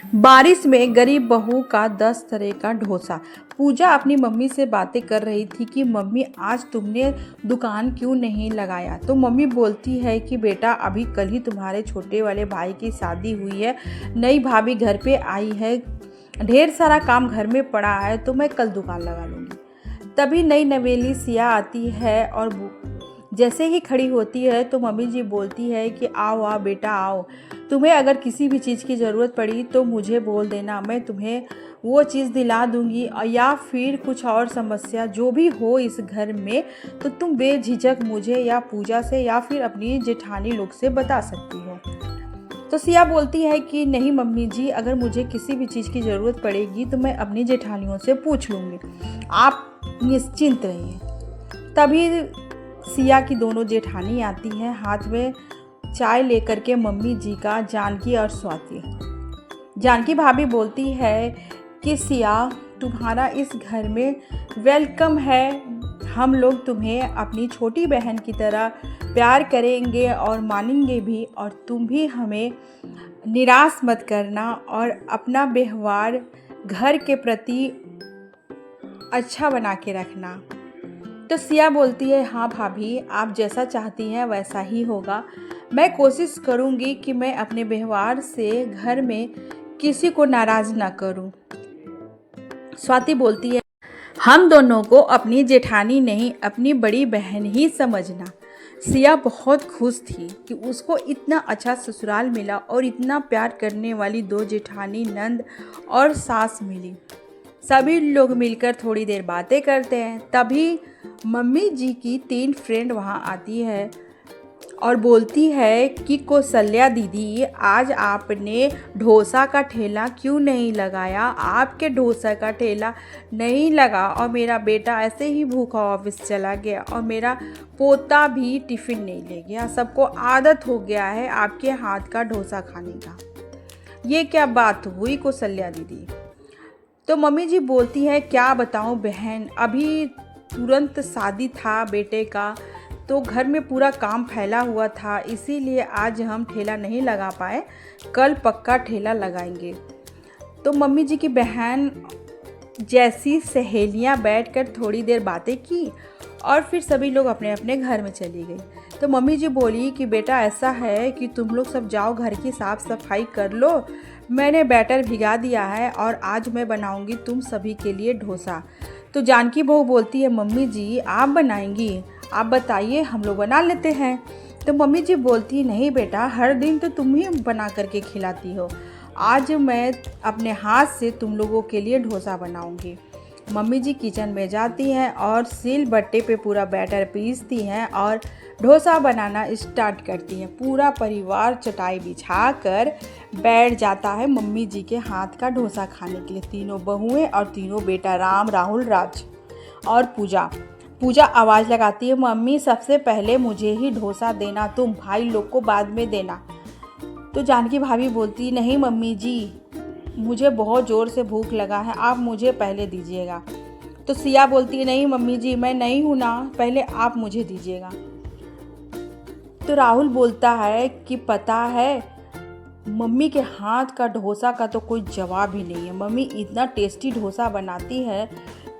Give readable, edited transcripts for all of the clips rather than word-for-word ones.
बारिश में गरीब बहू का 10 तरह का डोसा। पूजा अपनी मम्मी से बातें कर रही थी कि मम्मी आज तुमने दुकान क्यों नहीं लगाया। तो मम्मी बोलती है कि बेटा अभी कल ही तुम्हारे छोटे वाले भाई की शादी हुई है, नई भाभी घर पे आई है, ढेर सारा काम घर में पड़ा है, तो मैं कल दुकान लगा लूँगी। तभी नई नवेली सिया आती है और जैसे ही खड़ी होती है तो मम्मी जी बोलती है कि आओ आओ बेटा आओ, तुम्हें अगर किसी भी चीज़ की ज़रूरत पड़ी तो मुझे बोल देना, मैं तुम्हें वो चीज़ दिला दूंगी। या फिर कुछ और समस्या जो भी हो इस घर में तो तुम बेझिझक मुझे या पूजा से या फिर अपनी जेठानी लोग से बता सकती हो। तो सिया बोलती है कि नहीं मम्मी जी, अगर मुझे किसी भी चीज़ की ज़रूरत पड़ेगी तो मैं अपनी जेठानियों से पूछ लूँगी, आप निश्चिंत रहिए। तभी सिया की दोनों जेठानी आती हैं, हाथ में चाय लेकर के मम्मी जी का, जानकी और स्वाति। जानकी भाभी बोलती है कि सिया तुम्हारा इस घर में वेलकम है, हम लोग तुम्हें अपनी छोटी बहन की तरह प्यार करेंगे और मानेंगे भी, और तुम भी हमें निराश मत करना और अपना व्यवहार घर के प्रति अच्छा बना के रखना। तो सिया बोलती है हाँ भाभी, आप जैसा चाहती हैं वैसा ही होगा, मैं कोशिश करूँगी कि मैं अपने व्यवहार से घर में किसी को नाराज़ ना करूँ। स्वाति बोलती है हम दोनों को अपनी जेठानी नहीं अपनी बड़ी बहन ही समझना। सिया बहुत खुश थी कि उसको इतना अच्छा ससुराल मिला और इतना प्यार करने वाली 2 जेठानी, नंद और सास मिली। सभी लोग मिलकर थोड़ी देर बातें करते हैं। तभी मम्मी जी की 3 फ्रेंड वहाँ आती है और बोलती है कि कौशल्या दीदी, आज आपने डोसा का ठेला क्यों नहीं लगाया? आपके डोसा का ठेला नहीं लगा और मेरा बेटा ऐसे ही भूखा ऑफिस चला गया और मेरा पोता भी टिफ़िन नहीं ले गया। सबको आदत हो गया है आपके हाथ का डोसा खाने का। ये क्या बात हुई कौशल्या दीदी? तो मम्मी जी बोलती है क्या बताऊं बहन, अभी तुरंत शादी था बेटे का, तो घर में पूरा काम फैला हुआ था, इसीलिए आज हम ठेला नहीं लगा पाए, कल पक्का ठेला लगाएंगे। तो मम्मी जी की बहन जैसी सहेलियां बैठकर थोड़ी देर बातें की और फिर सभी लोग अपने अपने घर में चली गई। तो मम्मी जी बोली कि बेटा ऐसा है कि तुम लोग सब जाओ घर की साफ़ सफाई कर लो, मैंने बैटर भिगा दिया है और आज मैं बनाऊंगी तुम सभी के लिए डोसा। तो जानकी बहू बोलती है मम्मी जी आप बनाएंगी, आप बताइए हम लोग बना लेते हैं। तो मम्मी जी बोलती है नहीं बेटा, हर दिन तो तुम ही बना करके खिलाती हो, आज मैं अपने हाथ से तुम लोगों के लिए डोसा बनाऊंगी। मम्मी जी किचन में जाती हैं और सिल बट्टे पे पूरा बैटर पीसती हैं और डोसा बनाना स्टार्ट करती हैं। पूरा परिवार चटाई बिछा कर बैठ जाता है मम्मी जी के हाथ का डोसा खाने के लिए। 3 बहुएं और 3 बेटा, राम, राहुल, राज और पूजा। पूजा आवाज़ लगाती है मम्मी सबसे पहले मुझे ही डोसा देना, तुम भाई लोग को बाद में देना। तो जानकी भाभी बोलती नहीं मम्मी जी, मुझे बहुत ज़ोर से भूख लगा है, आप मुझे पहले दीजिएगा। तो सिया बोलती है नहीं मम्मी जी, मैं नहीं हूँ ना, पहले आप मुझे दीजिएगा। तो राहुल बोलता है कि पता है मम्मी के हाथ का डोसा का तो कोई जवाब ही नहीं है, मम्मी इतना टेस्टी डोसा बनाती है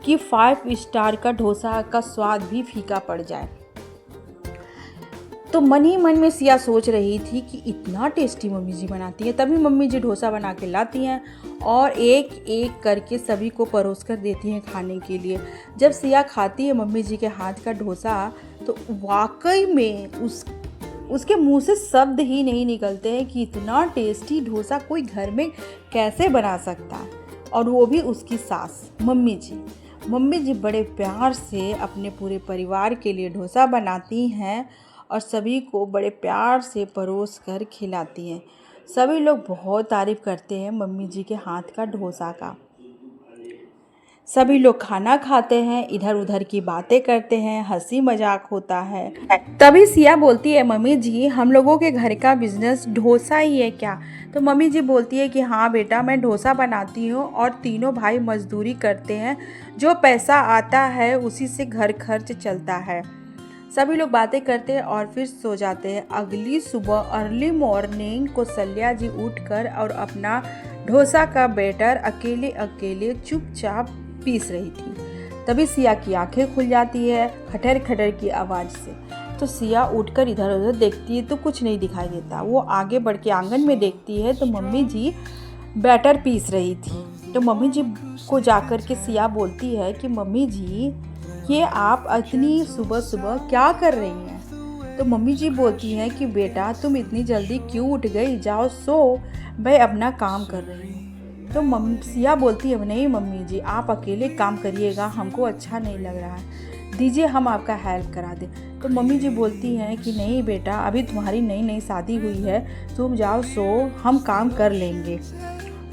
कि 5 स्टार का डोसा का स्वाद भी फीका पड़ जाए। तो मन ही मन में सिया सोच रही थी कि इतना टेस्टी मम्मी जी बनाती है। तभी मम्मी जी डोसा बना के लाती हैं और एक एक करके सभी को परोस कर देती हैं खाने के लिए। जब सिया खाती है मम्मी जी के हाथ का डोसा तो वाकई में उसके मुंह से शब्द ही नहीं निकलते हैं कि इतना टेस्टी डोसा कोई घर में कैसे बना सकता है, और वो भी उसकी सास मम्मी जी। मम्मी जी बड़े प्यार से अपने पूरे परिवार के लिए डोसा बनाती हैं और सभी को बड़े प्यार से परोस कर खिलाती हैं। सभी लोग बहुत तारीफ़ करते हैं मम्मी जी के हाथ का डोसा का। सभी लोग खाना खाते हैं, इधर उधर की बातें करते हैं, हंसी मजाक होता है। तभी सिया बोलती है मम्मी जी हम लोगों के घर का बिजनेस डोसा ही है क्या? तो मम्मी जी बोलती है कि हाँ बेटा, मैं डोसा बनाती हूँ और 3 भाई मजदूरी करते हैं, जो पैसा आता है उसी से घर खर्च चलता है। सभी लोग बातें करते हैं और फिर सो जाते हैं। अगली सुबह अर्ली मॉर्निंग कौशल्या जी उठकर और अपना डोसा का बैटर अकेले अकेले चुपचाप पीस रही थी। तभी सिया की आंखें खुल जाती है खटर खटर की आवाज़ से। तो सिया उठकर इधर उधर देखती है तो कुछ नहीं दिखाई देता। वो आगे बढ़ के आंगन में देखती है तो मम्मी जी बैटर पीस रही थी। तो मम्मी जी को जाकर के सिया बोलती है कि मम्मी जी ये आप इतनी सुबह सुबह क्या कर रही हैं? तो मम्मी जी बोलती हैं कि बेटा तुम इतनी जल्दी क्यों उठ गई, जाओ सो, मैं अपना काम कर रही हूँ। तो सिया बोलती है नहीं मम्मी जी आप अकेले काम करिएगा, हमको अच्छा नहीं लग रहा है, दीजिए हम आपका हेल्प करा दें। तो मम्मी जी बोलती हैं कि नहीं बेटा अभी तुम्हारी नई नई शादी हुई है, तुम जाओ सो, हम काम कर लेंगे।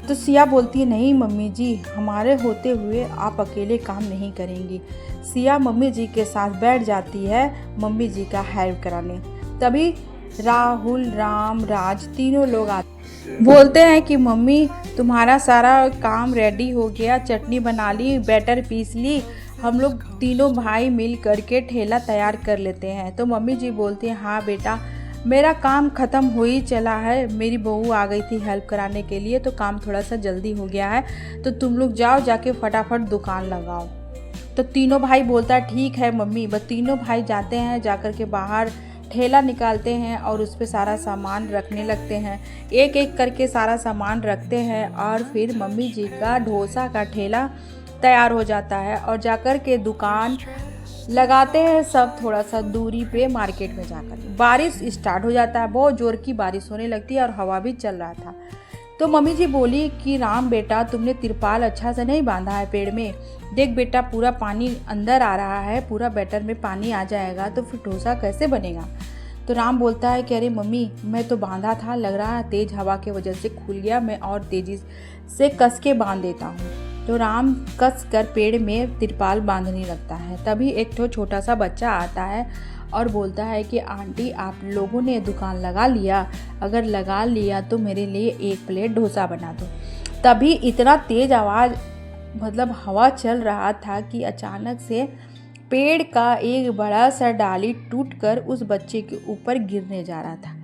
तो सिया बोलती है नहीं मम्मी जी हमारे होते हुए आप अकेले काम नहीं करेंगी। सिया मम्मी जी के साथ बैठ जाती है मम्मी जी का हेल्प कराने। तभी राहुल, राम, राज तीनों लोग आते बोलते हैं कि मम्मी तुम्हारा सारा काम रेडी हो गया, चटनी बना ली, बैटर पीस ली, हम लोग तीनों भाई मिल करके ठेला तैयार कर लेते हैं। तो मम्मी जी बोलती हैं हाँ बेटा मेरा काम ख़त्म हो ही चला है, मेरी बहू आ गई थी हेल्प कराने के लिए तो काम थोड़ा सा जल्दी हो गया है, तो तुम लोग जाओ जाके फटाफट दुकान लगाओ। तो तीनों भाई बोलता है ठीक है मम्मी। बस तीनों भाई जाते हैं, जाकर के बाहर ठेला निकालते हैं और उस पर सारा सामान रखने लगते हैं। एक एक करके सारा सामान रखते हैं और फिर मम्मी जी का डोसा का ठेला तैयार हो जाता है और जाकर के दुकान लगाते हैं सब थोड़ा सा दूरी पे मार्केट में जाकर। बारिश स्टार्ट हो जाता है, बहुत ज़ोर की बारिश होने लगती है और हवा भी चल रहा था। तो मम्मी जी बोली कि राम बेटा तुमने तिरपाल अच्छा से नहीं बांधा है पेड़ में, देख बेटा पूरा पानी अंदर आ रहा है, पूरा बैटर में पानी आ जाएगा तो फिर डोसा कैसे बनेगा। तो राम बोलता है कि अरे मम्मी मैं तो बांधा था, लग रहा है तेज़ हवा की वजह से खुल गया, मैं और तेज़ी से कस के बांध देता हूँ। तो राम कस कर पेड़ में तिरपाल बांधने लगता है। तभी एक छोटा सा बच्चा आता है और बोलता है कि आंटी आप लोगों ने दुकान लगा लिया, अगर लगा लिया तो मेरे लिए एक प्लेट डोसा बना दो। तभी इतना तेज़ आवाज़ मतलब हवा चल रहा था कि अचानक से पेड़ का एक बड़ा सा डाली टूटकर उस बच्चे के ऊपर गिरने जा रहा था।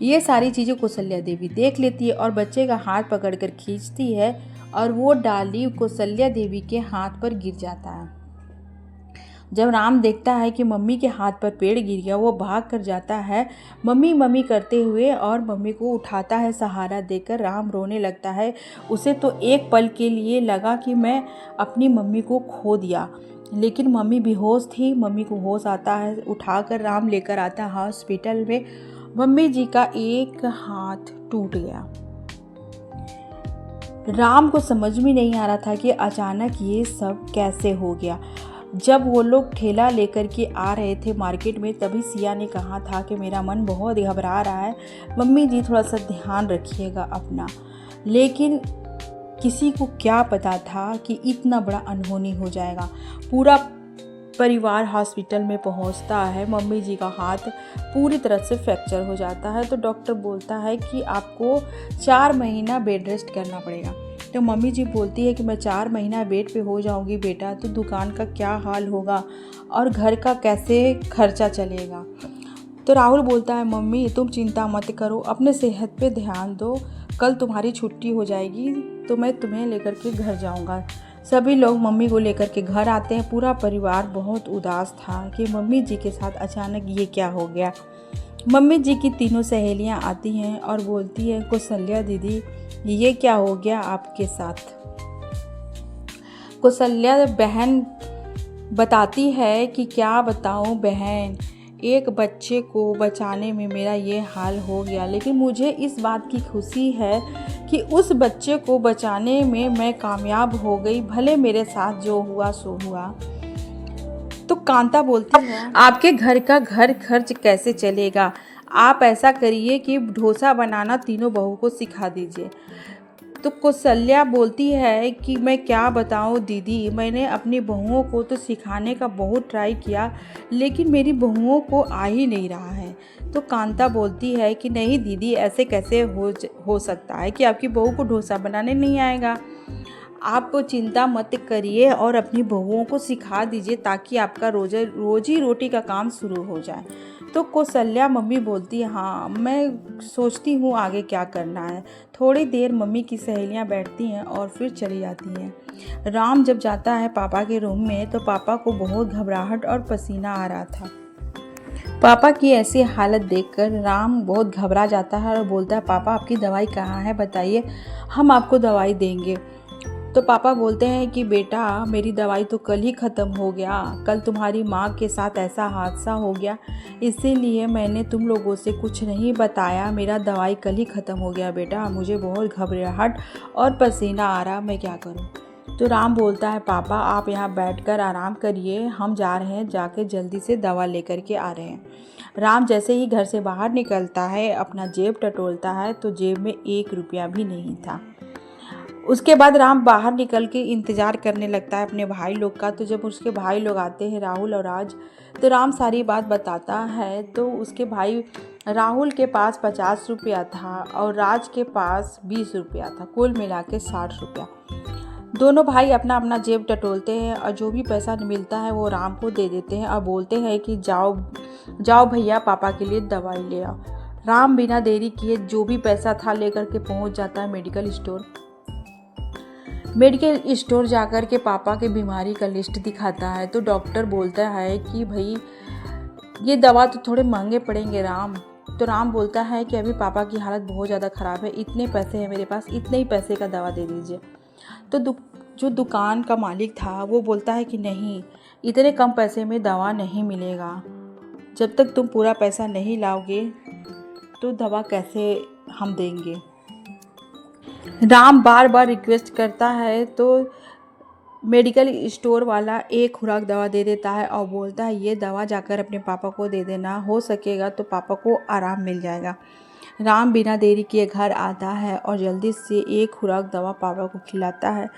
ये सारी चीज़ें कौशल्या देवी देख लेती है और बच्चे का हाथ पकड़कर खींचती है और वो डाली कौशल्या देवी के हाथ पर गिर जाता है। जब राम देखता है कि मम्मी के हाथ पर पेड़ गिर गया, वो भाग कर जाता है मम्मी मम्मी करते हुए और मम्मी को उठाता है सहारा देकर। राम रोने लगता है। उसे तो एक पल के लिए लगा कि मैं अपनी मम्मी को खो दिया, लेकिन मम्मी बेहोश थी। मम्मी को होश आता है, उठाकर राम लेकर आता है हॉस्पिटल में। मम्मी जी का एक हाथ टूट गया। राम को समझ में नहीं आ रहा था कि अचानक ये सब कैसे हो गया। जब वो लोग ठेला लेकर के आ रहे थे मार्केट में, तभी सिया ने कहा था कि मेरा मन बहुत घबरा रहा है, मम्मी जी थोड़ा सा ध्यान रखिएगा अपना। लेकिन किसी को क्या पता था कि इतना बड़ा अनहोनी हो जाएगा। पूरा परिवार हॉस्पिटल में पहुंचता है, मम्मी जी का हाथ पूरी तरह से फ्रैक्चर हो जाता है। तो डॉक्टर बोलता है कि आपको 4 महीना बेड रेस्ट करना पड़ेगा। तो मम्मी जी बोलती है कि मैं 4 महीना बेड पे हो जाऊंगी बेटा, तो दुकान का क्या हाल होगा और घर का कैसे खर्चा चलेगा। तो राहुल बोलता है मम्मी तुम चिंता मत करो, अपने सेहत पे ध्यान दो, कल तुम्हारी छुट्टी हो जाएगी तो मैं तुम्हें लेकर के घर जाऊंगा। सभी लोग मम्मी को लेकर के घर आते हैं। पूरा परिवार बहुत उदास था कि मम्मी जी के साथ अचानक ये क्या हो गया। मम्मी जी की तीनों सहेलियां आती हैं और बोलती हैं कौशल्या दीदी ये क्या हो गया आपके साथ। कौशल्या बहन बताती है कि क्या बताऊं बहन, एक बच्चे को बचाने में मेरा ये हाल हो गया, लेकिन मुझे इस बात की खुशी है कि उस बच्चे को बचाने में मैं कामयाब हो गई, भले मेरे साथ जो हुआ सो हुआ। तो कांता बोलती है आपके घर का घर खर्च कैसे चलेगा, आप ऐसा करिए कि डोसा बनाना तीनों बहू को सिखा दीजिए। तो कौशल्या बोलती है कि मैं क्या बताऊं दीदी, मैंने अपनी बहुओं को तो सिखाने का बहुत ट्राई किया, लेकिन मेरी बहुओं को आ ही नहीं रहा है। तो कांता बोलती है कि नहीं दीदी ऐसे कैसे हो सकता है कि आपकी बहू को डोसा बनाने नहीं आएगा। आप चिंता मत करिए और अपनी बहुओं को सिखा दीजिए ताकि आपका रोजी रोटी का काम शुरू हो जाए। तो कौशल्या मम्मी बोलती है हाँ मैं सोचती हूँ आगे क्या करना है। थोड़ी देर मम्मी की सहेलियाँ बैठती हैं और फिर चली जाती हैं। राम जब जाता है पापा के रूम में तो पापा को बहुत घबराहट और पसीना आ रहा था। पापा की ऐसी हालत देखकर राम बहुत घबरा जाता है और बोलता है पापा आपकी दवाई कहाँ है, बताइए हम आपको दवाई देंगे। तो पापा बोलते हैं कि बेटा मेरी दवाई तो कल ही ख़त्म हो गया, कल तुम्हारी माँ के साथ ऐसा हादसा हो गया इसीलिए मैंने तुम लोगों से कुछ नहीं बताया, मेरा दवाई कल ही ख़त्म हो गया बेटा, मुझे बहुत घबराहट और पसीना आ रहा, मैं क्या करूँ। तो राम बोलता है पापा आप यहाँ बैठकर आराम करिए, हम जा रहे हैं, जाके जल्दी से दवा लेकर के आ रहे हैं। राम जैसे ही घर से बाहर निकलता है अपना जेब टटोलता है तो जेब में 1 रुपया भी नहीं था। उसके बाद राम बाहर निकल के इंतज़ार करने लगता है अपने भाई लोग का। तो जब उसके भाई लोग आते हैं राहुल और राज, तो राम सारी बात बताता है। तो उसके भाई राहुल के पास 50 रुपया था और राज के पास 20 रुपया था, कुल मिला के 60 रुपया। दोनों भाई अपना अपना जेब टटोलते हैं और जो भी पैसा मिलता है वो राम को दे देते हैं और बोलते हैं कि जाओ जाओ भैया पापा के लिए दवाई ले आओ। राम बिना देरी किए जो भी पैसा था लेकर के पहुंच जाता है मेडिकल स्टोर जाकर के पापा के बीमारी का लिस्ट दिखाता है। तो डॉक्टर बोलता है कि भाई ये दवा तो थोड़े महंगे पड़ेंगे राम। तो राम बोलता है कि अभी पापा की हालत बहुत ज़्यादा ख़राब है, इतने पैसे हैं मेरे पास, इतने ही पैसे का दवा दे दीजिए। तो जो दुकान का मालिक था वो बोलता है कि नहीं, इतने कम पैसे में दवा नहीं मिलेगा, जब तक तुम पूरा पैसा नहीं लाओगे तो दवा कैसे हम देंगे। राम बार बार रिक्वेस्ट करता है तो मेडिकल स्टोर वाला एक खुराक दवा दे देता है और बोलता है ये दवा जाकर अपने पापा को दे देना, हो सकेगा तो पापा को आराम मिल जाएगा। राम बिना देरी किए घर आता है और जल्दी से एक खुराक दवा पापा को खिलाता है।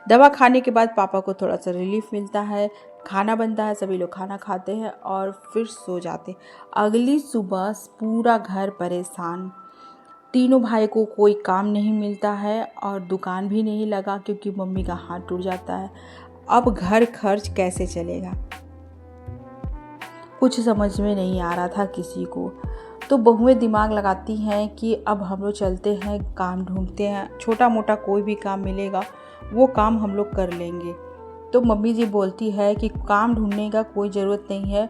दवा खाने के बाद पापा को थोड़ा सा रिलीफ मिलता है, खाना बनता है, सभी लोग खाना खाते हैं और फिर सो जाते। अगली सुबह पूरा घर परेशान, तीनों भाई को कोई काम नहीं मिलता है और दुकान भी नहीं लगा क्योंकि मम्मी का हाथ टूट जाता है। अब घर खर्च कैसे चलेगा कुछ समझ में नहीं आ रहा था किसी को। तो बहुएं दिमाग लगाती हैं कि अब हम लोग चलते हैं, काम ढूंढते हैं, छोटा मोटा कोई भी काम मिलेगा वो काम हम लोग कर लेंगे। तो मम्मी जी बोलती है कि काम ढूंढने का कोई ज़रूरत नहीं है,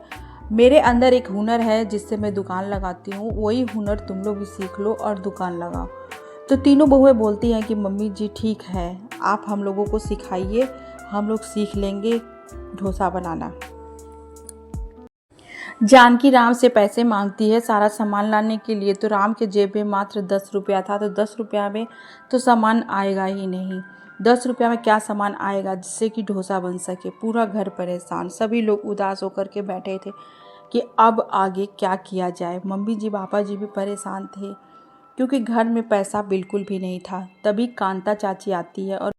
मेरे अंदर एक हुनर है जिससे मैं दुकान लगाती हूँ, वही हुनर तुम लोग भी सीख लो और दुकान लगाओ। तो तीनों बहुएं बोलती हैं कि मम्मी जी ठीक है, आप हम लोगों को सिखाइए, हम लोग सीख लेंगे डोसा बनाना। जानकी राम से पैसे मांगती है सारा सामान लाने के लिए। तो राम के जेब में मात्र 10 रुपया था। तो 10 रुपया में तो सामान आएगा ही नहीं, 10 रुपया में क्या सामान आएगा जिससे कि डोसा बन सके। पूरा घर परेशान, सभी लोग उदास होकर के बैठे थे कि अब आगे क्या किया जाए। मम्मी जी पापा जी भी परेशान थे क्योंकि घर में पैसा बिल्कुल भी नहीं था। तभी कांता चाची आती है और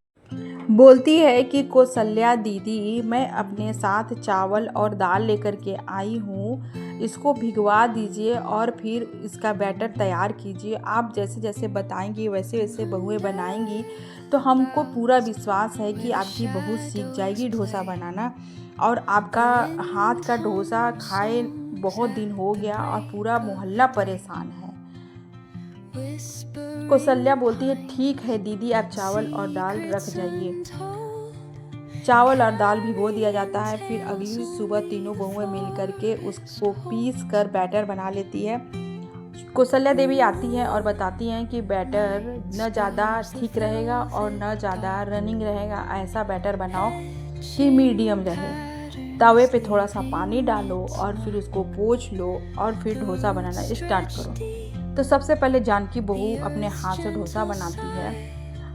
बोलती है कि कौशल्या दीदी मैं अपने साथ चावल और दाल लेकर के आई हूँ, इसको भिगवा दीजिए और फिर इसका बैटर तैयार कीजिए। आप जैसे जैसे बताएंगी वैसे वैसे बहुएं बनाएंगी तो हमको पूरा विश्वास है कि आपकी बहू सीख जाएगी डोसा बनाना और आपका हाथ का डोसा खाए बहुत दिन हो गया और पूरा मोहल्ला परेशान है। कौशल्या बोलती है ठीक है दीदी, आप चावल और दाल रख जाइए। चावल और दाल भिगो दिया जाता है। फिर अगली सुबह तीनों बहुएं मिल करके उसको पीस कर बैटर बना लेती है। कौशल्या देवी आती है और बताती हैं कि बैटर न ज़्यादा थिक रहेगा और न ज़्यादा रनिंग रहेगा, ऐसा बैटर बनाओ कि मीडियम रहे। तवे पे थोड़ा सा पानी डालो और फिर उसको पोंछ लो और फिर डोसा बनाना स्टार्ट करो। तो सबसे पहले जानकी बहू अपने हाथ से डोसा बनाती है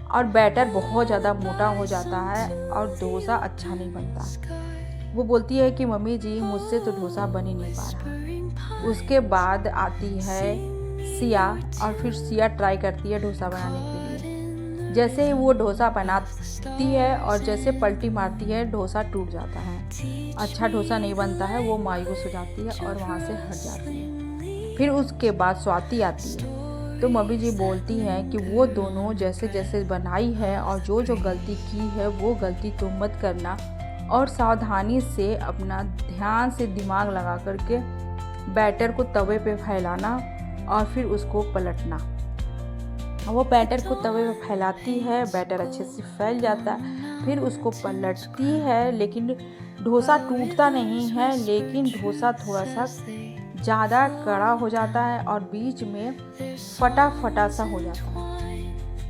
और बैटर बहुत ज़्यादा मोटा हो जाता है और डोसा अच्छा नहीं बनता। वो बोलती है कि मम्मी जी मुझसे तो डोसा बन ही नहीं पा रहा। उसके बाद आती है सिया और फिर सिया ट्राई करती है डोसा बनाने के लिए। जैसे ही वो डोसा बनाती है और जैसे पलटी मारती है डोसा टूट जाता है, अच्छा डोसा नहीं बनता है। वो मायूस हो जाती है और वहाँ से हट जाती है। फिर उसके बाद स्वाति आती है तो मम्मी जी बोलती हैं कि वो दोनों जैसे जैसे बनाई है और जो जो गलती की है वो गलती तुम मत करना और सावधानी से अपना ध्यान से दिमाग लगा करके बैटर को तवे पे फैलाना और फिर उसको पलटना। वो बैटर को तवे पे फैलाती है, बैटर अच्छे से फैल जाता है, फिर उसको पलटती है। लेकिन डोसा टूटता नहीं है, लेकिन डोसा थोड़ा सा ज़्यादा कड़ा हो जाता है और बीच में फटा फटा सा हो जाता है।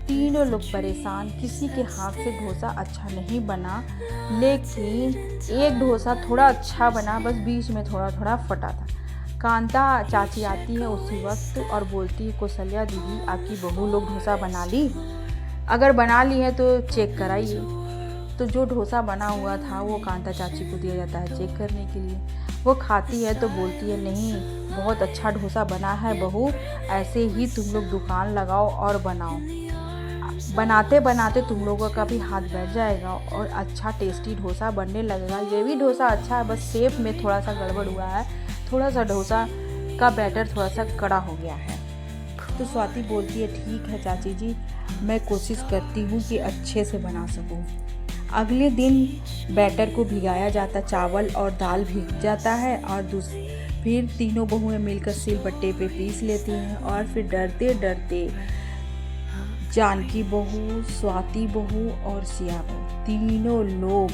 तीनों लोग परेशान, किसी के हाथ से डोसा अच्छा नहीं बना, लेकिन एक डोसा थोड़ा अच्छा बना, बस बीच में थोड़ा थोड़ा फटा था। कांता चाची आती है उसी वक्त और बोलती है, कौशल्या दीदी आपकी बहू लोग डोसा बना ली? अगर बना ली है तो चेक कराइए। तो जो डोसा बना हुआ था वो कांता चाची को दिया जाता है चेक करने के लिए। वो खाती है तो बोलती है, नहीं बहुत अच्छा डोसा बना है बहू, ऐसे ही तुम लोग दुकान लगाओ और बनाओ। बनाते बनाते तुम लोगों का भी हाथ बैठ जाएगा और अच्छा टेस्टी डोसा बनने लगेगा। ये भी डोसा अच्छा है, बस शेप में थोड़ा सा गड़बड़ हुआ है, थोड़ा सा डोसा का बैटर थोड़ा सा कड़ा हो गया है। तो स्वाति बोलती है, ठीक है चाची जी, मैं कोशिश करती हूँ कि अच्छे से बना सकूँ। अगले दिन बैटर को भिगाया जाता, चावल और दाल भीग जाता है और फिर तीनों बहुएं मिलकर सिलबट्टे पे पीस लेती हैं। और फिर डरते डरते जानकी बहू, स्वाति बहू और सिया बहू तीनों लोग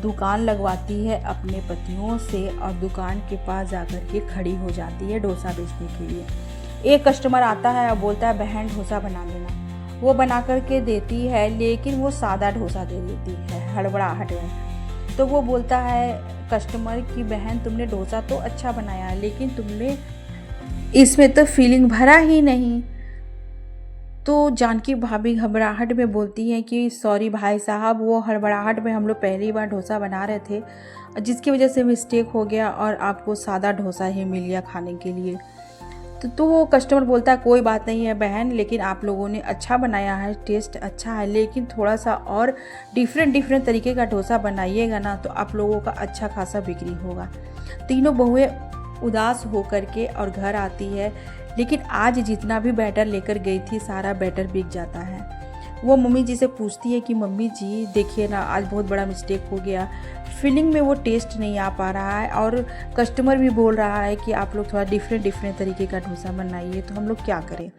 दुकान लगवाती है अपने पतियों से और दुकान के पास जाकर के खड़ी हो जाती है डोसा बेचने के लिए। एक कस्टमर आता है और बोलता है, बहन डोसा बना देना। वो बना करके देती है, लेकिन वो सादा डोसा दे देती है हड़बड़ाहट में। तो वो बोलता है कस्टमर की, बहन तुमने डोसा तो अच्छा बनाया है, लेकिन तुमने इसमें तो फीलिंग भरा ही नहीं। तो जानकी भाभी घबराहट में बोलती है कि सॉरी भाई साहब, वो हड़बड़ाहट में हम लोग पहली बार डोसा बना रहे थे, जिसकी वजह से मिस्टेक हो गया और आपको सादा डोसा ही मिल गया खाने के लिए। तो वो कस्टमर बोलता है, कोई बात नहीं है बहन, लेकिन आप लोगों ने अच्छा बनाया है, टेस्ट अच्छा है, लेकिन थोड़ा सा और डिफरेंट तरीके का डोसा बनाइएगा ना, तो आप लोगों का अच्छा खासा बिक्री होगा। तीनों बहुएं उदास होकर के और घर आती है, लेकिन आज जितना भी बैटर लेकर गई थी सारा बैटर बिक जाता है। वो मम्मी जी से पूछती है कि मम्मी जी देखिए ना, आज बहुत बड़ा मिस्टेक हो गया, फीलिंग में वो टेस्ट नहीं आ पा रहा है और कस्टमर भी बोल रहा है कि आप लोग थोड़ा डिफरेंट तरीके का डोसा बनाइए, तो हम लोग क्या करें,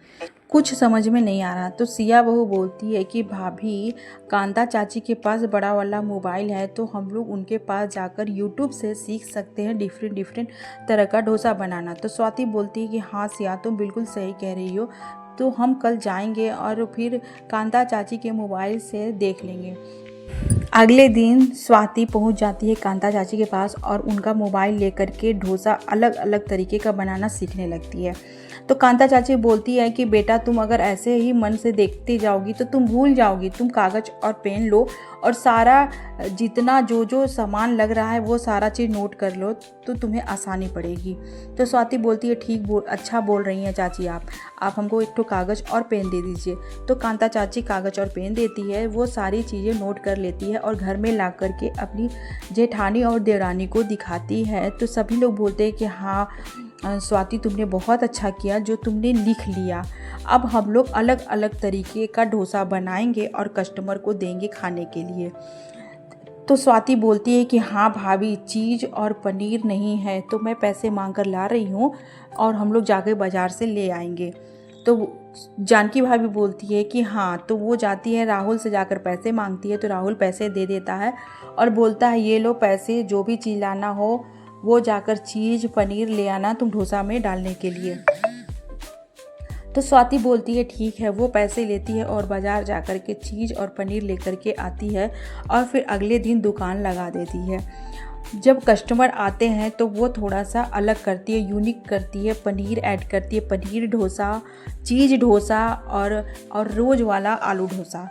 कुछ समझ में नहीं आ रहा। तो सिया बहू बोलती है कि भाभी, कांता चाची के पास बड़ा वाला मोबाइल है, तो हम लोग उनके पास जाकर यूट्यूब से सीख सकते हैं डिफरेंट तरह का डोसा बनाना। तो स्वाति बोलती है कि हाँ सिया, तुम बिल्कुल सही कह रही हो, तो हम कल जाएंगे और फिर कांता चाची के मोबाइल से देख लेंगे। अगले दिन स्वाति पहुंच जाती है कांता चाची के पास और उनका मोबाइल लेकर के डोसा अलग अलग तरीके का बनाना सीखने लगती है। तो कांता चाची बोलती है कि बेटा, तुम अगर ऐसे ही मन से देखती जाओगी तो तुम भूल जाओगी, तुम कागज़ और पेन लो और सारा जितना जो सामान लग रहा है वो सारा चीज़ नोट कर लो, तो तुम्हें आसानी पड़ेगी। तो स्वाति बोलती है, ठीक अच्छा बोल रही हैं चाची, आप हमको एक तो कागज़ और पेन दे दीजिए। तो कांता चाची कागज़ और पेन देती है, वो सारी चीज़ें नोट कर लेती है और घर में ला करके अपनी जेठानी और देवरानी को दिखाती है। तो सभी लोग बोलते हैं कि हाँ स्वाति, तुमने बहुत अच्छा किया जो तुमने लिख लिया, अब हम लोग अलग अलग तरीके का डोसा बनाएंगे और कस्टमर को देंगे खाने के लिए। तो स्वाति बोलती है कि हाँ भाभी, चीज़ और पनीर नहीं है तो मैं पैसे मांग कर ला रही हूँ और हम लोग जाके बाज़ार से ले आएंगे। तो जानकी भाभी बोलती है कि हाँ, तो वो जाती है राहुल से जाकर पैसे मांगती है। तो राहुल पैसे दे देता है और बोलता है, ये लो पैसे, जो भी चीज़ लाना हो वो जाकर चीज़ पनीर ले आना तुम डोसा में डालने के लिए। तो स्वाति बोलती है ठीक है, वो पैसे लेती है और बाज़ार जाकर के चीज़ और पनीर लेकर के आती है और फिर अगले दिन दुकान लगा देती है। जब कस्टमर आते हैं तो वो थोड़ा सा अलग करती है, यूनिक करती है, पनीर ऐड करती है, पनीर डोसा, चीज़ डोसा और रोज़ वाला आलू डोसा।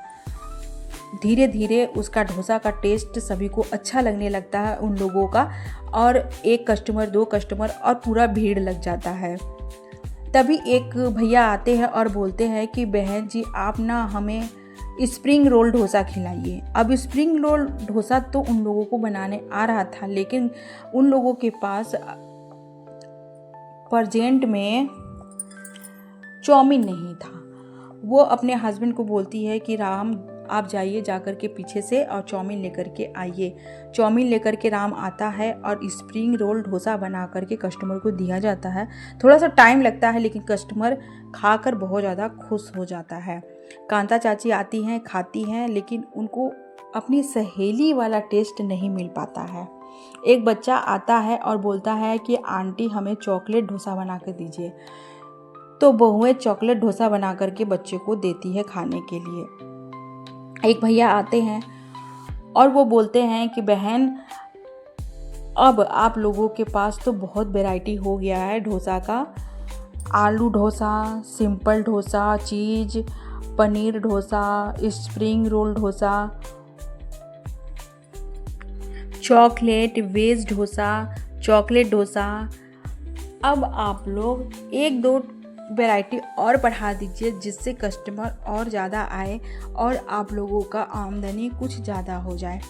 धीरे धीरे उसका डोसा का टेस्ट सभी को अच्छा लगने लगता है उन लोगों का, और एक कस्टमर, दो कस्टमर और पूरा भीड़ लग जाता है। तभी एक भैया आते हैं और बोलते हैं कि बहन जी, आप ना हमें स्प्रिंग रोल डोसा खिलाइए। अब स्प्रिंग रोल डोसा तो उन लोगों को बनाने आ रहा था, लेकिन उन लोगों के पास प्रेजेंट में चाउमीन नहीं था। वो अपने हस्बैंड को बोलती है कि राम, आप जाइए जाकर के पीछे से और चाउमीन लेकर के आइए। चाउमीन लेकर के राम आता है और स्प्रिंग रोल डोसा बना करके कस्टमर को दिया जाता है। थोड़ा सा टाइम लगता है लेकिन कस्टमर खाकर बहुत ज़्यादा खुश हो जाता है। कांता चाची आती हैं, खाती हैं, लेकिन उनको अपनी सहेली वाला टेस्ट नहीं मिल पाता है। एक बच्चा आता है और बोलता है कि आंटी हमें चॉकलेट डोसा बना कर दीजिए। तो बहुएं चॉकलेट डोसा बना करके बच्चे को देती है खाने के लिए। एक भैया आते हैं और वो बोलते हैं कि बहन अब आप लोगों के पास तो बहुत वैरायटी हो गया है डोसा का। आलू dosa, simple dosa, cheese paneer dosa, spring roll dosa, chocolate veg dosa, chocolate dosa. अब आप लोग एक दो वैरायटी और बढ़ा दीजिए जिससे कस्टमर और ज़्यादा आए और आप लोगों का आमदनी कुछ ज़्यादा हो जाए।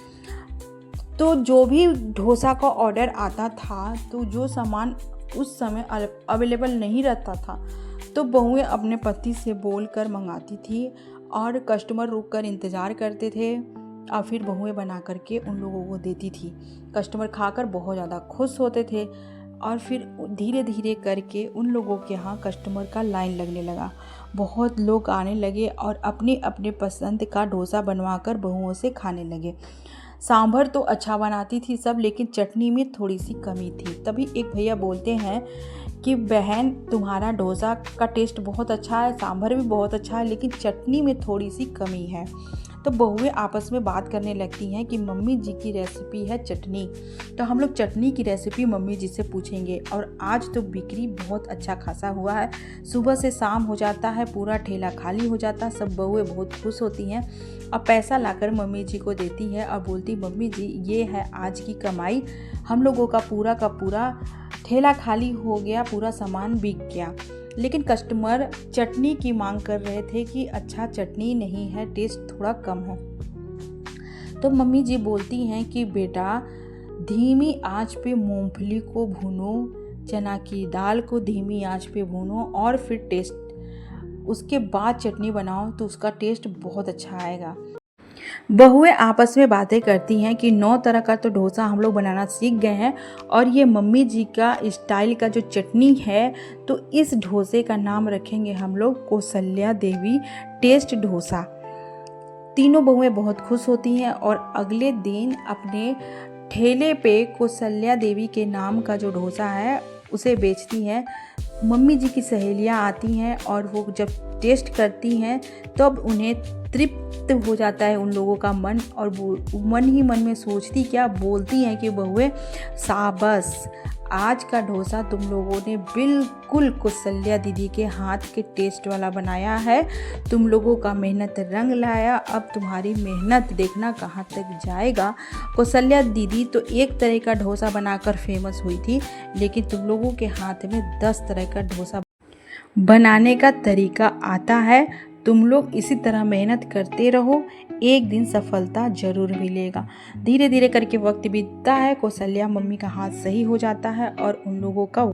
तो जो भी डोसा का ऑर्डर आता था तो जो सामान उस समय अवेलेबल नहीं रहता था तो बहुएं अपने पति से बोलकर मंगाती थी और कस्टमर रुक कर इंतज़ार करते थे और फिर बहुएं बना करके उन लोगों को देती थी। कस्टमर खाकर बहुत ज़्यादा खुश होते थे और फिर धीरे धीरे करके उन लोगों के यहाँ कस्टमर का लाइन लगने लगा। बहुत लोग आने लगे और अपने अपने पसंद का डोसा बनवाकर बहुओं से खाने लगे। सांभर तो अच्छा बनाती थी सब, लेकिन चटनी में थोड़ी सी कमी थी। तभी एक भैया बोलते हैं कि बहन तुम्हारा डोसा का टेस्ट बहुत अच्छा है, सांभर भी बहुत अच्छा है, लेकिन चटनी में थोड़ी सी कमी है। तो बहुएं आपस में बात करने लगती हैं कि मम्मी जी की रेसिपी है चटनी, तो हम लोग चटनी की रेसिपी मम्मी जी से पूछेंगे। और आज तो बिक्री बहुत अच्छा खासा हुआ है, सुबह से शाम हो जाता है, पूरा ठेला खाली हो जाता है। सब बहुएं बहुत खुश होती हैं और पैसा लाकर मम्मी जी को देती है और बोलती मम्मी जी ये है आज की कमाई, हम लोगों का पूरा ठेला खाली हो गया, पूरा सामान बिक गया। लेकिन कस्टमर चटनी की मांग कर रहे थे कि अच्छा चटनी नहीं है, टेस्ट थोड़ा कम है। तो मम्मी जी बोलती हैं कि बेटा धीमी आंच पे मूंगफली को भूनो, चना की दाल को धीमी आंच पे भूनो और फिर उसके बाद चटनी बनाओ तो उसका टेस्ट बहुत अच्छा आएगा। बहुएं आपस में बातें करती हैं कि 9 तरह का तो डोसा हम लोग बनाना सीख गए हैं और ये मम्मी जी का स्टाइल का जो चटनी है तो इस डोसे का नाम रखेंगे हम लोग कौशल्या देवी टेस्ट डोसा। तीनों बहुएं बहुत खुश होती हैं और अगले दिन अपने ठेले पे कौशल्या देवी के नाम का जो डोसा है उसे बेचती हैं। मम्मी जी की सहेलियां आती हैं और वो जब टेस्ट करती हैं तब उन्हें तृप्त हो जाता है उन लोगों का मन, और वो मन ही मन में सोचती क्या बोलती हैं कि बहुएं शाबाश, आज का डोसा तुम लोगों ने बिल्कुल कौशल्या दीदी के हाथ के टेस्ट वाला बनाया है, तुम लोगों का मेहनत रंग लाया, अब तुम्हारी मेहनत देखना कहाँ तक जाएगा। कौशल्या दीदी तो एक तरह का डोसा बनाकर फेमस हुई थी, लेकिन तुम लोगों के हाथ में 10 तरह का डोसा बनाने का तरीका आता है। तुम लोग इसी तरह मेहनत करते रहो, एक दिन सफलता जरूर मिलेगा। धीरे धीरे करके वक्त बीतता है, कौशल्या मम्मी का हाथ सही हो जाता है और उन लोगों का